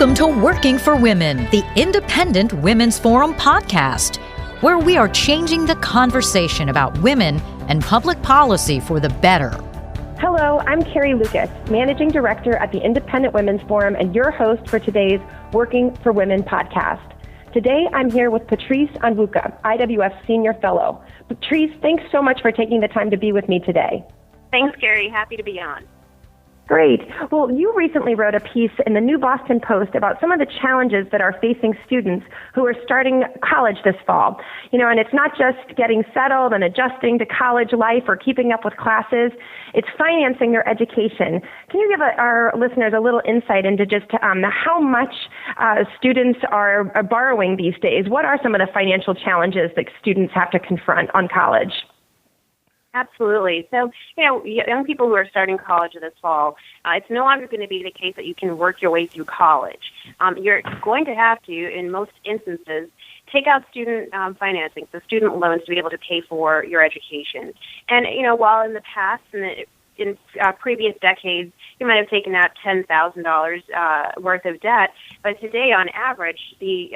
Welcome to Working for Women, the Independent Women's Forum podcast, where we are changing the conversation about women and public policy for the better. Hello, I'm Carrie Lucas, Managing Director at the Independent Women's Forum and your host for today's Working for Women podcast. Today, I'm here with Patrice Onwuka, IWF Senior Fellow. Patrice, thanks so much for taking the time to be with me today. Thanks, Carrie. Happy to be on. Great. Well, you recently wrote a piece in the New Boston Post about some of the challenges that are facing students who are starting college this fall. And it's not just getting settled and adjusting to college life or keeping up with classes. It's financing their education. Can you give our listeners a little insight into just how much students are borrowing these days? What are some of the financial challenges that students have to confront on college? Absolutely. So, young people who are starting college this fall, it's no longer going to be the case that you can work your way through college. You're going to have to, in most instances, take out student financing, so student loans, to be able to pay for your education. And, while in the past, in previous decades, you might have taken out $10,000 worth of debt, but today, on average, the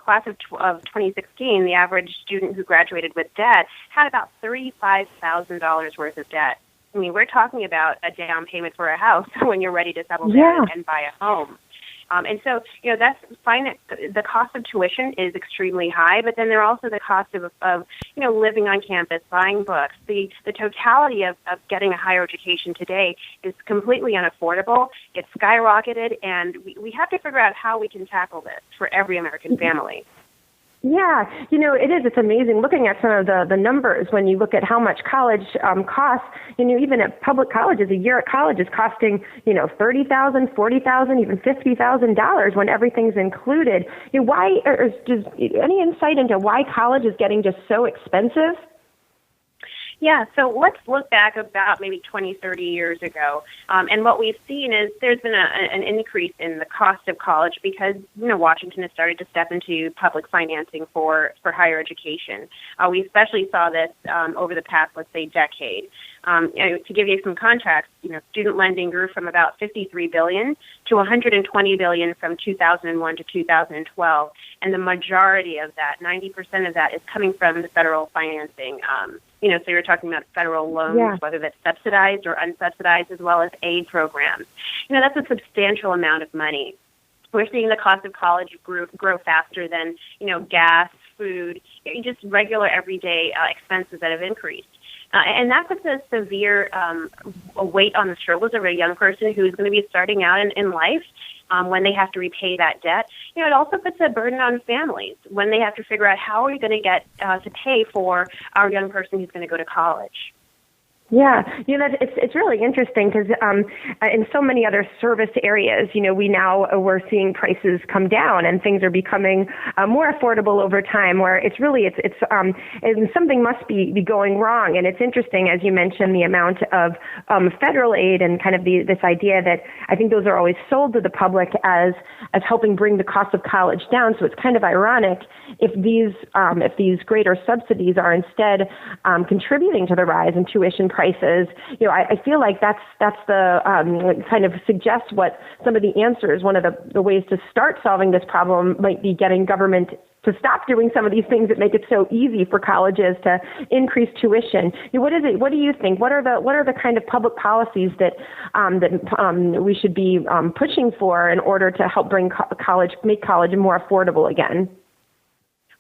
class of 2016, the average student who graduated with debt had about $35,000 worth of debt. I mean, we're talking about a down payment for a house when you're ready to settle down and buy a home. And so, that's fine. The cost of tuition is extremely high, but then there are also the cost of living on campus, buying books. The totality of getting a higher education today is completely unaffordable. It's skyrocketed, and we have to figure out how we can tackle this for every American family. Yeah, it is. It's amazing looking at some of the numbers when you look at how much college costs. Even at public colleges, a year at college is costing, $30,000, $40,000, even $50,000 when everything's included. Why, or just any insight into why college is getting just so expensive? Yeah, so let's look back about maybe 20, 30 years ago. And what we've seen is there's been an increase in the cost of college because, Washington has started to step into public financing for higher education. We especially saw this over the past, let's say, decade. To give you some context, student lending grew from about $53 billion to $120 billion from 2001 to 2012. And the majority of that, 90% of that, is coming from the federal financing. So you're talking about federal loans, whether that's subsidized or unsubsidized, as well as aid programs. That's a substantial amount of money. We're seeing the cost of college grow faster than, gas, food, just regular everyday expenses that have increased. And that puts a severe weight on the shoulders of a young person who's going to be starting out in life when they have to repay that debt. It also puts a burden on families when they have to figure out how are we going to get to pay for our young person who's going to go to college. Yeah, it's really interesting because in so many other service areas, we're seeing prices come down and things are becoming more affordable over time. Where it's something must be going wrong. And it's interesting, as you mentioned, the amount of federal aid and kind of this idea that I think those are always sold to the public as helping bring the cost of college down. So it's kind of ironic if these greater subsidies are instead contributing to the rise in tuition prices. I feel like that's the kind of suggests what some of the answers. One of the ways to start solving this problem might be getting government to stop doing some of these things that make it so easy for colleges to increase tuition. What is it? What do you think? What are the kind of public policies that we should be pushing for in order to help make college more affordable again?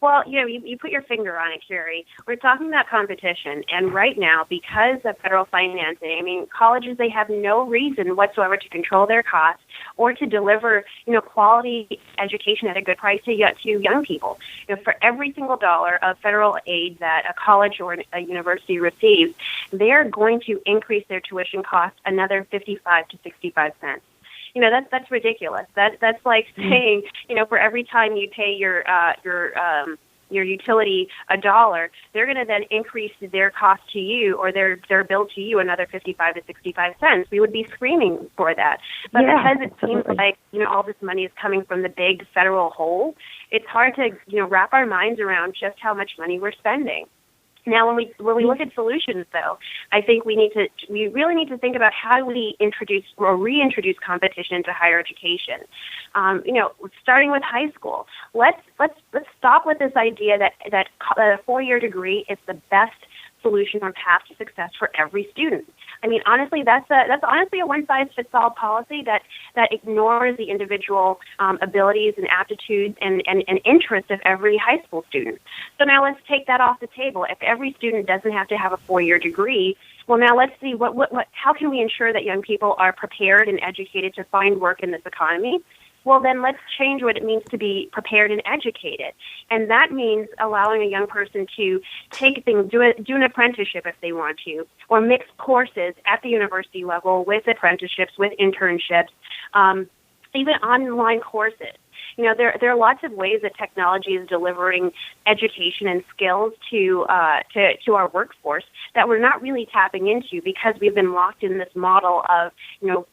Well, you put your finger on it, Carrie. We're talking about competition, and right now, because of federal financing, colleges, they have no reason whatsoever to control their costs or to deliver, quality education at a good price to young people. For every single dollar of federal aid that a college or a university receives, they're going to increase their tuition cost another 55 to 65 cents. That's ridiculous. That's like saying, for every time you pay your utility $1, they're going to then increase their cost to you or their bill to you another 55 to 65 cents. We would be screaming for that. But because it seems like, all this money is coming from the big federal hole, it's hard to, wrap our minds around just how much money we're spending. Now, when we look at solutions, though, I think we really need to think about how do we introduce or reintroduce competition into higher education. Starting with high school, let's stop with this idea that a 4-year degree is the best solution or path to success for every student. I mean, honestly, that's honestly a one-size-fits-all policy that ignores the individual abilities and aptitudes and interests of every high school student. So now let's take that off the table. If every student doesn't have to have a 4-year degree, well, now let's see how can we ensure that young people are prepared and educated to find work in this economy? Well, then let's change what it means to be prepared and educated. And that means allowing a young person to take things, do an apprenticeship if they want to, or mix courses at the university level with apprenticeships, with internships, even online courses. There are lots of ways that technology is delivering education and skills to our workforce that we're not really tapping into because we've been locked in this model of,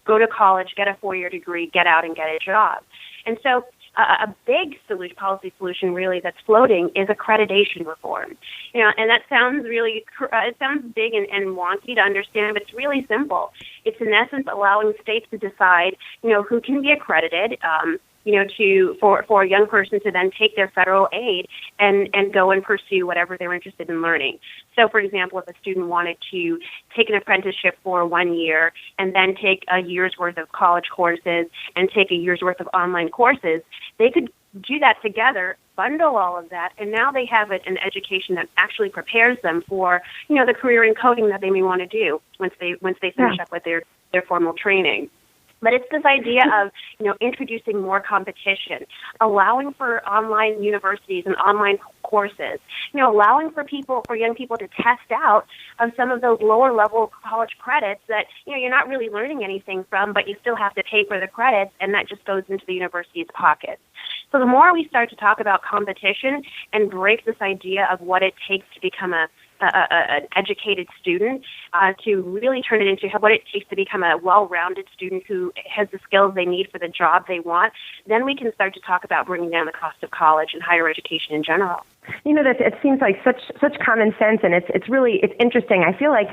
go to college, get a 4-year degree, get out and get a job. And so a big policy solution really that's floating is accreditation reform. And that sounds really, it sounds big and wonky to understand, but it's really simple. It's in essence allowing states to decide, who can be accredited, for a young person to then take their federal aid and go and pursue whatever they're interested in learning. So, for example, if a student wanted to take an apprenticeship for 1 year and then take a year's worth of college courses and take a year's worth of online courses, they could do that together, bundle all of that, and now they have an education that actually prepares them for, the career in coding that they may want to do once they finish up with their formal training. But it's this idea of, introducing more competition, allowing for online universities and online courses, allowing for young people to test out of some of those lower level college credits that, you're not really learning anything from, but you still have to pay for the credits, and that just goes into the university's pockets. So the more we start to talk about competition and break this idea of what it takes to become an educated student, to really turn it into what it takes to become a well-rounded student who has the skills they need for the job they want, then we can start to talk about bringing down the cost of college and higher education in general. That it seems like such common sense, and it's interesting. I feel like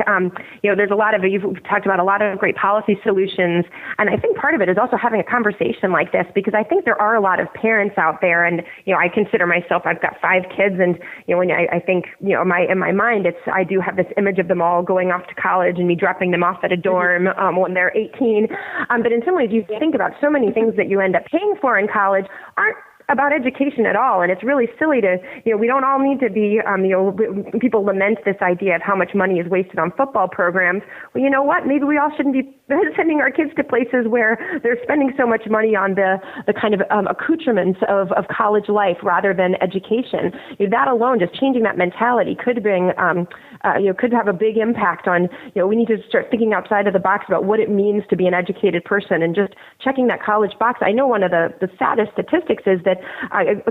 there's a lot of, you've talked about a lot of great policy solutions, and I think part of it is also having a conversation like this, because I think there are a lot of parents out there, and I consider myself, I've got 5 kids, and when I think in my mind, I do have this image of them all going off to college and me dropping them off at a dorm when they're 18. But in some ways, you think about so many things that you end up paying for in college aren't about education at all, and it's really silly to, we don't all need to be, people lament this idea of how much money is wasted on football programs. Well, you know what? Maybe we all shouldn't be sending our kids to places where they're spending so much money on the kind of accoutrements of college life rather than education. That alone, just changing that mentality, could bring, could have a big impact on, we need to start thinking outside of the box about what it means to be an educated person, and just checking that college box. I know one of the saddest statistics is that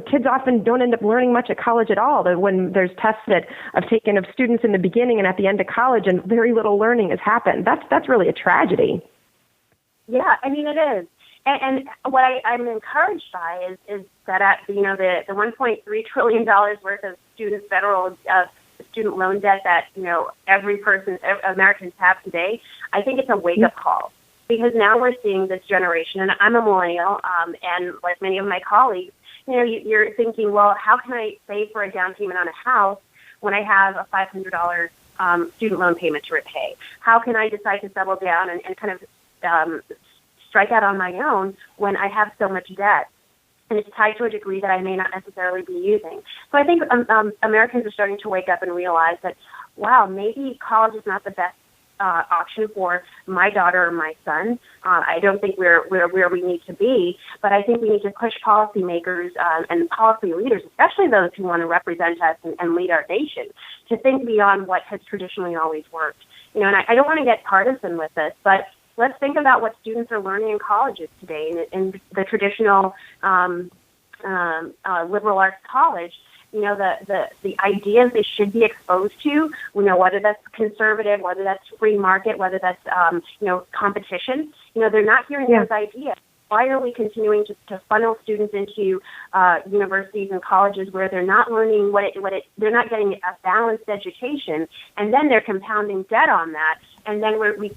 kids often don't end up learning much at college at all. That when there's tests that I've taken of students in the beginning and at the end of college, and very little learning has happened. That's really a tragedy. Yeah, I mean, it is. And what I'm encouraged by is that at the $1.3 trillion worth of federal student loan debt that every Americans have today, I think it's a wake up call. Because now we're seeing this generation, and I'm a millennial, and like many of my colleagues, you're thinking, well, how can I save for a down payment on a house when I have a $500 student loan payment to repay? How can I decide to settle down and kind of strike out on my own when I have so much debt? And it's tied to a degree that I may not necessarily be using. So I think Americans are starting to wake up and realize that, wow, maybe college is not the best option for my daughter or my son. I don't think we're where we need to be, but I think we need to push policymakers and policy leaders, especially those who want to represent us and lead our nation, to think beyond what has traditionally always worked. And I don't want to get partisan with this, but let's think about what students are learning in colleges today. In the traditional liberal arts college, the ideas they should be exposed to, whether that's conservative, whether that's free market, whether that's, competition, they're not hearing those ideas. Why are we continuing to funnel students into universities and colleges where they're not learning they're not getting a balanced education, and then they're compounding debt on that, and then we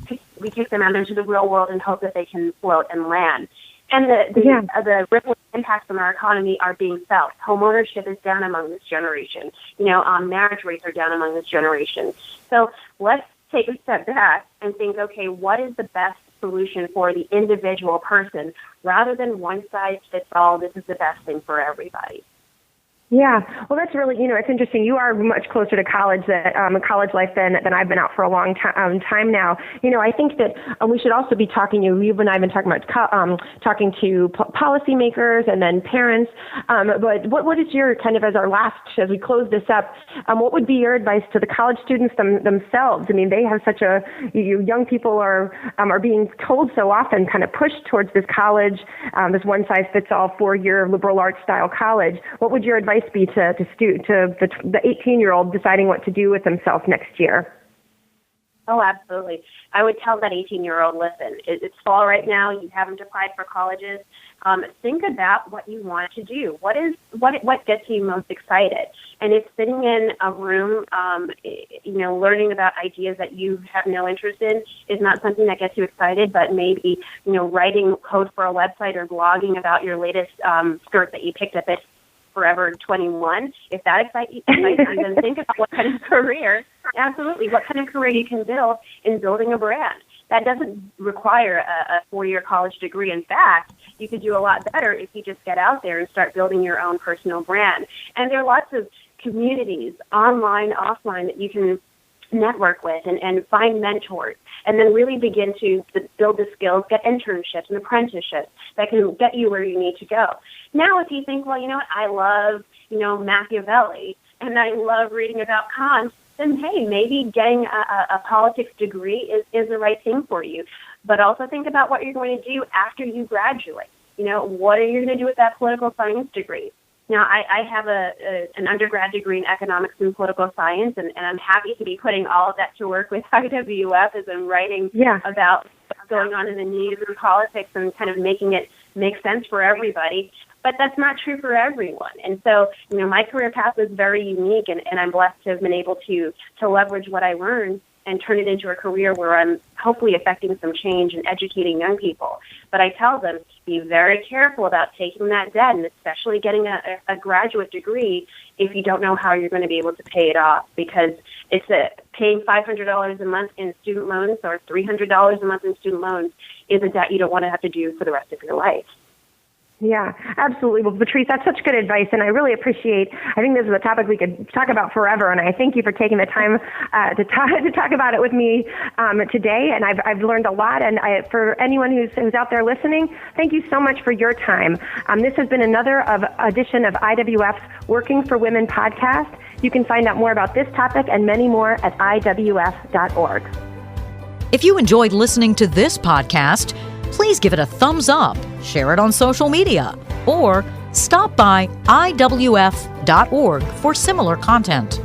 kick them out into the real world and hope that they can float and land. And the ripple impacts on our economy are being felt. Home ownership is down among this generation. Marriage rates are down among this generation. So let's take a step back and think, okay, what is the best solution for the individual person rather than one size fits all, this is the best thing for everybody. Yeah, well, that's really, it's interesting. You are much closer to college life than I've been out for a long time now. I think that we should also be talking. You and I have been talking about talking to policymakers and then parents. But what is your kind of as we close this up? What would be your advice to the college students themselves? I mean, they have such young people are being told so often, kind of pushed towards this college, this one size fits all 4-year liberal arts style college. What would your advice be to the 18-year-old deciding what to do with themselves next year? Oh, absolutely. I would tell that 18-year-old, listen, it's fall right now. You haven't applied for colleges. Think about what you want to do. What gets you most excited? And if sitting in a room, learning about ideas that you have no interest in is not something that gets you excited, but maybe, writing code for a website or blogging about your latest skirt that you picked up at Forever 21, if that excites you, then think about what kind of career you can build in building a brand. That doesn't require a 4-year college degree. In fact, you could do a lot better if you just get out there and start building your own personal brand. And there are lots of communities, online, offline, that you can network with and find mentors, and then really begin to build the skills, get internships and apprenticeships that can get you where you need to go. Now, if you think, well, I love, Machiavelli, and I love reading about Kant, then, hey, maybe getting a politics degree is the right thing for you. But also think about what you're going to do after you graduate. What are you going to do with that political science degree? Now, I have an undergrad degree in economics and political science, and I'm happy to be putting all of that to work with IWF as I'm writing about what's going on in the news and politics and kind of making it make sense for everybody. But that's not true for everyone. And so, my career path was very unique, and I'm blessed to have been able to leverage what I learned and turn it into a career where I'm hopefully affecting some change and educating young people. But I tell them, be very careful about taking that debt, and especially getting a graduate degree if you don't know how you're going to be able to pay it off, because it's paying $500 a month in student loans or $300 a month in student loans is a debt you don't want to have to do for the rest of your life. Yeah, absolutely. Well, Patrice, that's such good advice, and I really appreciate. I think this is a topic we could talk about forever, and I thank you for taking the time to talk about it with me today. And I've learned a lot. And for anyone who's out there listening, thank you so much for your time. This has been another edition of IWF's Working for Women podcast. You can find out more about this topic and many more at IWF.org. If you enjoyed listening to this podcast, please give it a thumbs up, share it on social media, or stop by IWF.org for similar content.